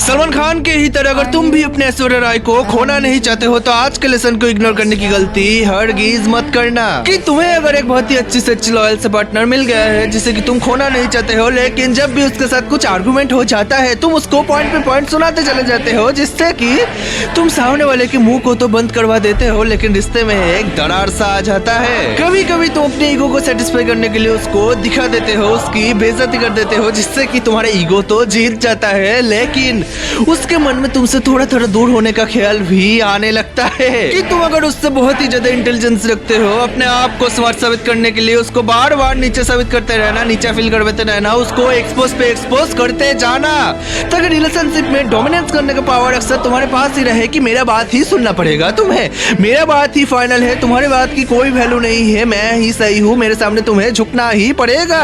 सलमान खान के ही तरह अगर तुम भी अपने ऐश्वर्या राय को खोना नहीं चाहते हो तो आज के लेसन को इग्नोर करने की गलती हरगिज मत करना। कि तुम्हें अगर एक बहुत ही अच्छी से अच्छी लॉयल से पार्टनर मिल गया है जिसे कि तुम खोना नहीं चाहते हो, लेकिन जब भी उसके साथ कुछ आर्गुमेंट हो जाता है तुम उसको पॉइंट पे पॉइंट सुनाते चले जाते हो, जिससे कि तुम सामने वाले के मुंह को तो बंद करवा देते हो लेकिन रिश्ते में एक दरार सा आ जाता है। कभी कभी तुम अपने ईगो को सेटिस्फाई करने के लिए उसको दिखा देते हो, उसकी बेइज्जती कर देते हो, जिससे कि तुम्हारा ईगो तो जीत जाता है लेकिन उसके मन में तुमसे थोड़ा थोड़ा दूर होने का ख्याल भी आने लगता है। कि तुम अगर उससे बहुत ही ज्यादा इंटेलिजेंस रखते हो, अपने आप को स्मार्ट साबित करने के लिए उसको बार बार नीचे साबित करते रहना, नीचे फील करवाते रहना, उसको एक्सपोज पे एक्सपोज करते जाना, ताकि रिलेशनशिप में डोमिनेंस करने का पावर अक्सर तुम्हारे पास ही रहे कि मेरा बात ही सुनना पड़ेगा तुम्हें, मेरा बात ही फाइनल है, तुम्हारी बात की कोई वैल्यू नहीं है, मैं ही सही हूँ, मेरे सामने तुम्हें झुकना ही पड़ेगा।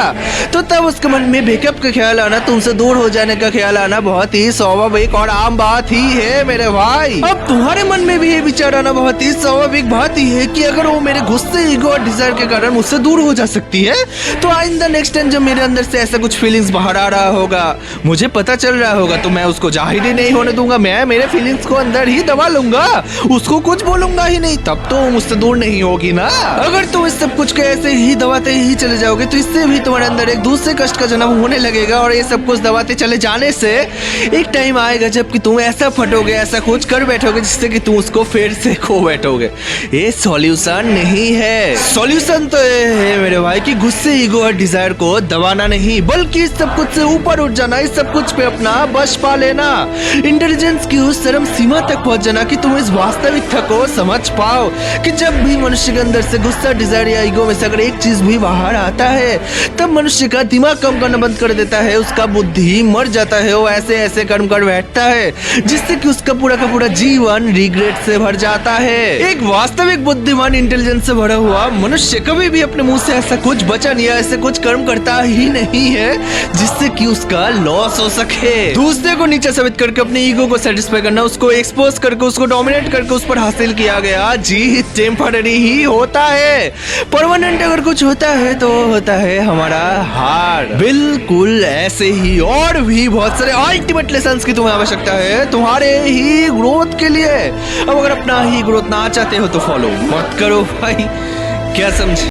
तो तब उसके मन में बैकअप का ख्याल आना, तुमसे दूर हो जाने का ख्याल आना बहुत ही स्वाभाविक और आम बात ही है मेरे भाई। अब तुम्हारे मन में भी ये विचार आना बहुत ही स्वाभाविक बात ही है कि अगर वो मेरे गुस्से, ईगो और डिजायर के कारण मुझसे दूर हो जा सकती है तो आइंदा नेक्स्ट टाइम जब मेरे अंदर से ऐसा कुछ फीलिंग्स बाहर आ रहा होगा, मुझे पता चल रहा होगा, तो मैं उसको जाहिर ही नहीं होने दूंगा, मैं मेरे फीलिंग्स को अंदर ही दबा लूंगा, उसको कुछ बोलूंगा ही नहीं, तब तो मुझसे दूर नहीं होगी ना। अगर तुम इस सब कुछ के ऐसे ही दबाते ही चले जाओगे तो इससे भी तुम्हारे अंदर एक दूसरे कष्ट का जन्म होने लगेगा और ये सब कुछ दबाते चले जाने से एक टाइम आएगा जबकि तुम ऐसा फटोगे, ऐसा कुछ कर बैठोगे जिससे कि तुम उसको फिर से खो बैठोगे। ये सॉल्यूशन नहीं है। सॉल्यूशन तो ये है मेरे भाई कि गुस्से, ईगो और डिजायर को दबाना नहीं बल्कि इस सब कुछ से ऊपर उठ जाना, इस सब कुछ पे अपना बस पा लेना, इंटेलिजेंस की उस चरम सीमा तक पहुंच जाना कि तुम इस वास्तविकता को समझ पाओ कि जब भी मनुष्य के अंदर से गुस्सा, डिजायर या ईगो में से अगर एक चीज भी बाहर आता है तब मनुष्य का दिमाग काम करना बंद कर देता है, उसका बुद्धि मर जाता है, वो ऐसे ऐसे कर्म कर बैठता है जिससे कि उसका पूरा का पूरा जीवन रिग्रेट से भर जाता है। एक वास्तविक बुद्धिमान, इंटेलिजेंस से भरा हुआ मनुष्य कभी भी अपने मुंह से ऐसा कुछ वचन या ऐसे कुछ कर्म करता ही नहीं है जिससे कि उसका लॉस हो सके। दूसरे को नीचे साबित करके अपने ईगो को सेटिस्फाई करना, उसको एक्सपोज करके, उसको डोमिनेट करके उस पर हासिल किया गया जीत टेम्पररी ही होता है। परमानेंट अगर कुछ होता है तो होता है हमारा हार। बिल्कुल ऐसे ही और भी बहुत सारे अल्टीमेट लेसन्स की तुम्हें आवश्यकता है तुम्हारे ही ग्रोथ के लिए। अब अगर अपना ही ग्रोथ ना चाहते हो तो फॉलो मत करो भाई, क्या समझे।